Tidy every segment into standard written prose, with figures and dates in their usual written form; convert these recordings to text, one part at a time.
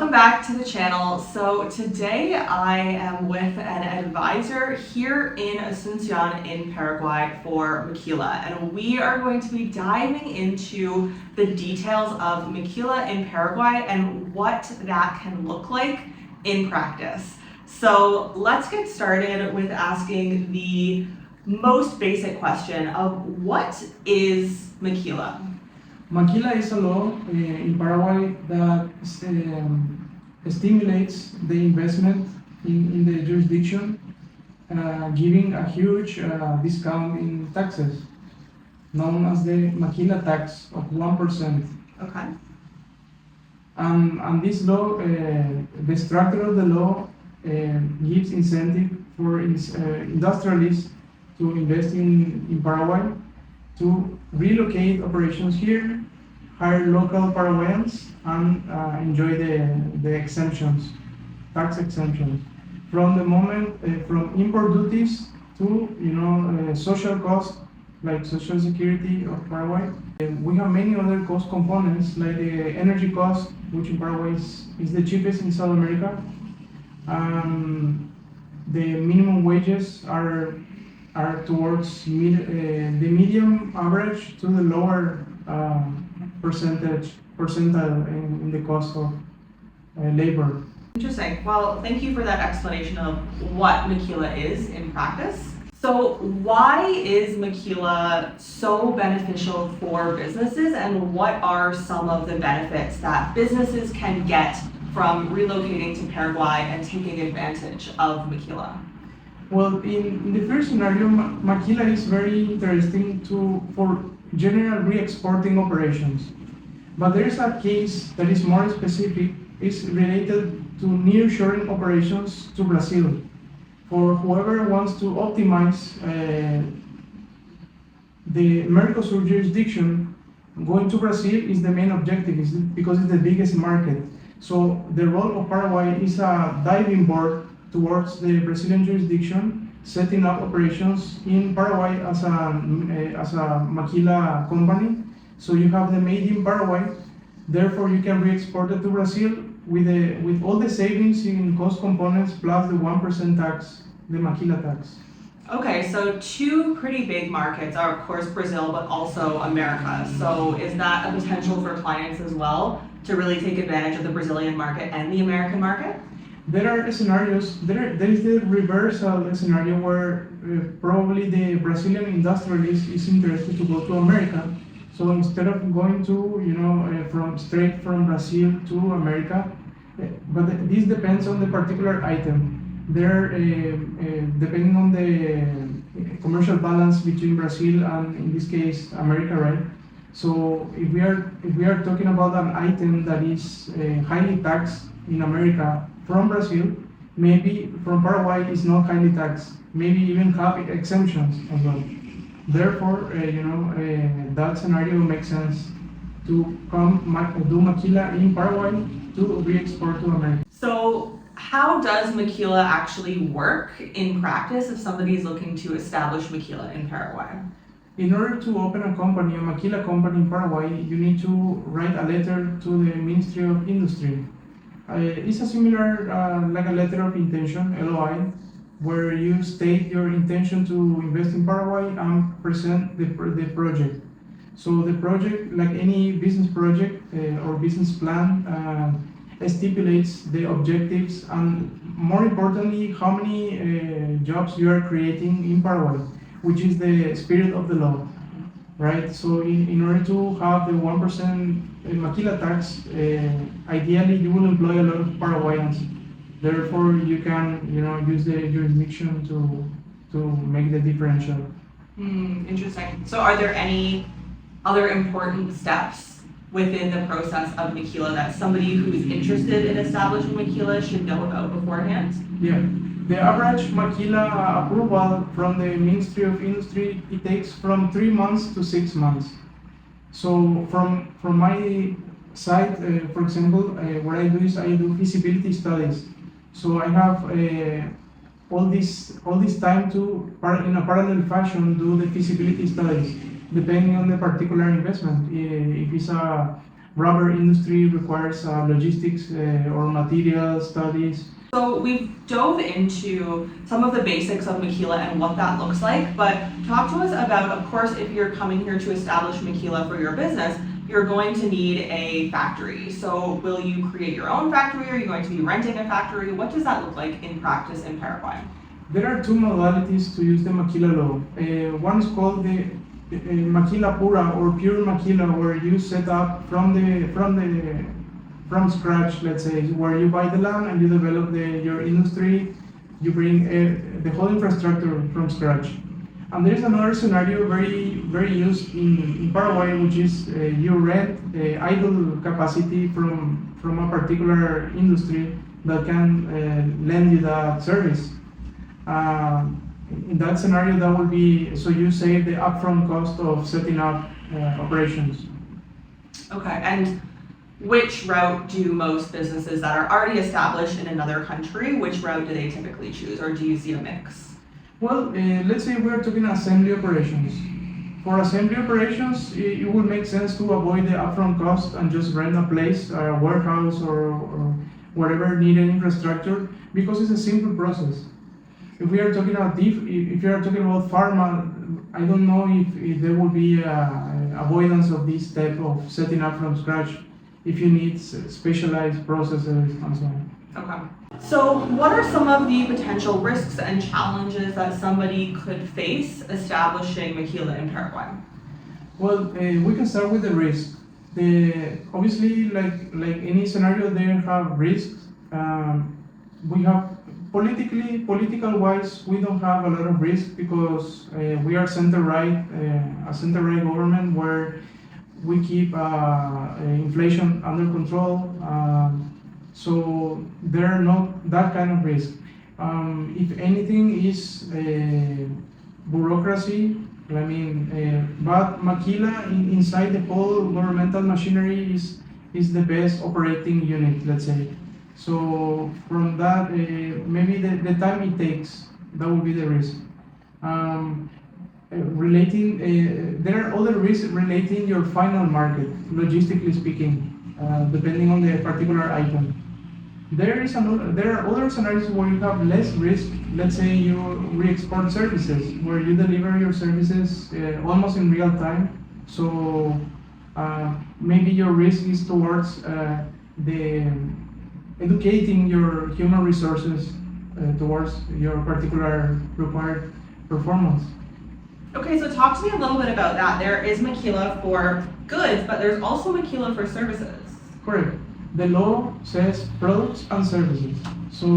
Welcome back to the channel. So today I am with an advisor here in Asuncion in Paraguay for Maquila, and we are going to be diving into the details of Maquila in Paraguay and what that can look like in practice. So let's get started with asking the most basic question of what is Maquila? Maquila is a law in Paraguay that stimulates the investment in the jurisdiction, giving a huge discount in taxes, known as the Maquila tax of 1%. Okay. And this law, the structure of the law gives incentive for industrialists to invest in Paraguay, to relocate operations here, hire local Paraguayans, and enjoy the exemptions, tax exemptions. From the moment, from import duties to social costs like social security of Paraguay. We have many other cost components like the energy cost, which in Paraguay is the cheapest in South America. The minimum wages are towards the medium average to the lower percentile in the cost of labor. Interesting. Well, thank you for that explanation of what Maquila is in practice. So why is Maquila so beneficial for businesses, and what are some of the benefits that businesses can get from relocating to Paraguay and taking advantage of Maquila? Well, in the first scenario, Maquila is very interesting for general re-exporting operations. But there is a case that is more specific, is related to nearshoring operations to Brazil. For whoever wants to optimize the Mercosur jurisdiction, going to Brazil is the main objective, because it's the biggest market. So the role of Paraguay is a diving board towards the Brazilian jurisdiction, setting up operations in Paraguay as a Maquila company. So you have the made in Paraguay, therefore you can re-export it to Brazil with all the savings in cost components plus the 1% tax, the Maquila tax. Okay, so two pretty big markets are of course Brazil, but also America. So is that a potential for clients as well to really take advantage of the Brazilian market and the American market? There are scenarios, there is the reversal scenario where probably the Brazilian industrialist is interested to go to America. So instead of going to, straight from Brazil to America, but this depends on the particular item. There, depending on the commercial balance between Brazil and, in this case, America, right? So if we are talking about an item that is highly taxed in America from Brazil, maybe from Paraguay is not highly taxed, maybe even have exemptions as well. Therefore, that scenario makes sense to do Maquila in Paraguay to re-export to America. So how does Maquila actually work in practice if somebody is looking to establish Maquila in Paraguay? In order to open a company, a Maquila company in Paraguay, you need to write a letter to the Ministry of Industry. It's a similar, like a letter of intention, LOI, where you state your intention to invest in Paraguay and present the project. So the project, like any business project or business plan, stipulates the objectives and, more importantly, how many jobs you are creating in Paraguay, which is the spirit of the law, right? So in order to have the 1% Maquila tax, ideally you will employ a lot of Paraguayans. Therefore, you can use the jurisdiction to make the differential. Interesting. So are there any other important steps within the process of Maquila that somebody who's interested in establishing Maquila should know about beforehand? Yeah. The average Maquila approval from the Ministry of Industry, it takes from 3 months to 6 months. So from my side, for example, what I do is I do feasibility studies. So I have all this time to, in a parallel fashion, do the feasibility studies, depending on the particular investment. If it's a rubber industry requires logistics or material studies. So we've dove into some of the basics of Maquila and what that looks like, but talk to us about, of course, if you're coming here to establish Maquila for your business, you're going to need a factory. So will you create your own factory? Are you going to be renting a factory? What does that look like in practice in Paraguay? There are two modalities to use the Maquila Law. One is called the Maquila Pura or pure Maquila, where you set up from scratch, let's say, where you buy the land and you develop your industry, you bring the whole infrastructure from scratch. And there is another scenario very used in Paraguay, which is you rent idle capacity from a particular industry that can lend you that service. In that scenario, that would be, so you save the upfront cost of setting up operations. Okay, and which route do most businesses that are already established in another country, which route do they typically choose, or do you see a mix? Well, let's say we're talking assembly operations. For assembly operations, it would make sense to avoid the upfront cost and just rent a place, a warehouse, or whatever needed infrastructure, because it's a simple process. If we are talking about if you are talking about pharma, I don't know if there will be avoidance of this type of setting up from scratch if you need specialized processes and so on. Okay. So what are some of the potential risks and challenges that somebody could face establishing Maquila in Paraguay? Well, we can start with the risk. Obviously, like any scenario, they have risks. We have political wise, we don't have a lot of risk because we are center-right, a center-right government where we keep inflation under control. So there are not that kind of risk. If anything is bureaucracy, but Maquila inside the whole governmental machinery is the best operating unit, let's say. So from that, maybe the time it takes, that would be the risk. There are other risks relating your final market, logistically speaking, depending on the particular item. There are other scenarios where you have less risk. Let's say you re-export services, where you deliver your services almost in real time. So maybe your risk is towards educating your human resources towards your particular required performance. Okay, so talk to me a little bit about that. There is Maquila for goods, but there's also Maquila for services. Correct. The law says products and services. So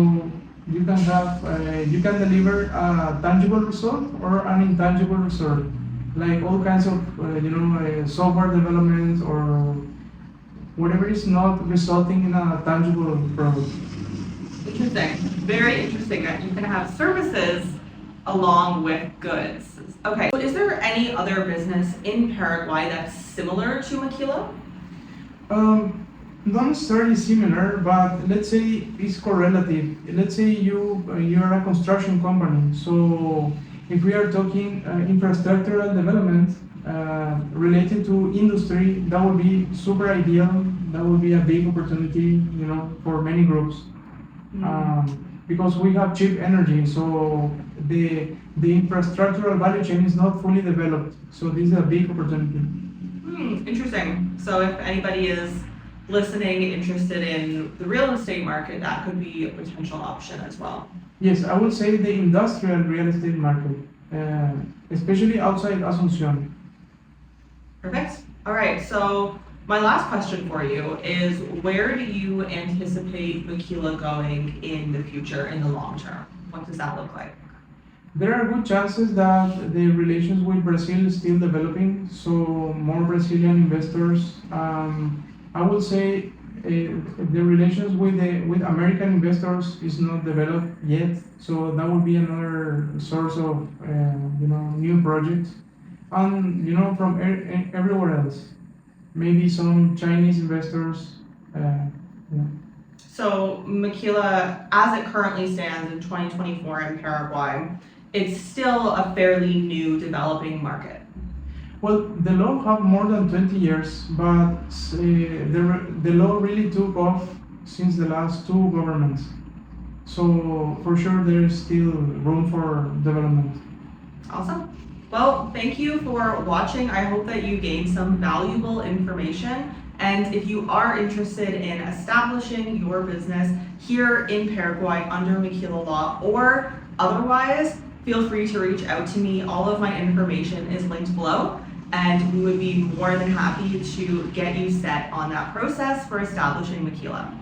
you can have, you can deliver a tangible result or an intangible result, like all kinds of, software development or whatever is not resulting in a tangible product. Interesting. Very interesting that you can have services along with goods. Okay, so is there any other business in Paraguay that's similar to Maquila? Not necessarily similar, but let's say it's correlative. Let's say you're a construction company. So if we are talking infrastructural development related to industry, that would be super ideal. That would be a big opportunity, for many groups. Because we have cheap energy, so the infrastructural value chain is not fully developed. So this is a big opportunity. Interesting. So if anybody is listening, interested in the real estate market, that could be a potential option as well. Yes, I would say the industrial real estate market, especially outside Asunción. Perfect. All right, so my last question for you is, where do you anticipate Maquila going in the future, in the long term? What does that look like? There are good chances that the relations with Brazil is still developing, so more Brazilian investors. I would say the relations with American investors is not developed yet, so that would be another source of new projects, and from everywhere else, maybe some Chinese investors. So Maquila, as it currently stands in 2024 in Paraguay, it's still a fairly new developing market. Well, the law have more than 20 years, but the law really took off since the last two governments. So for sure there is still room for development. Awesome. Well, thank you for watching. I hope that you gained some valuable information. And if you are interested in establishing your business here in Paraguay under Maquila Law or otherwise, feel free to reach out to me. All of my information is linked below, and we would be more than happy to get you set on that process for establishing Maquila.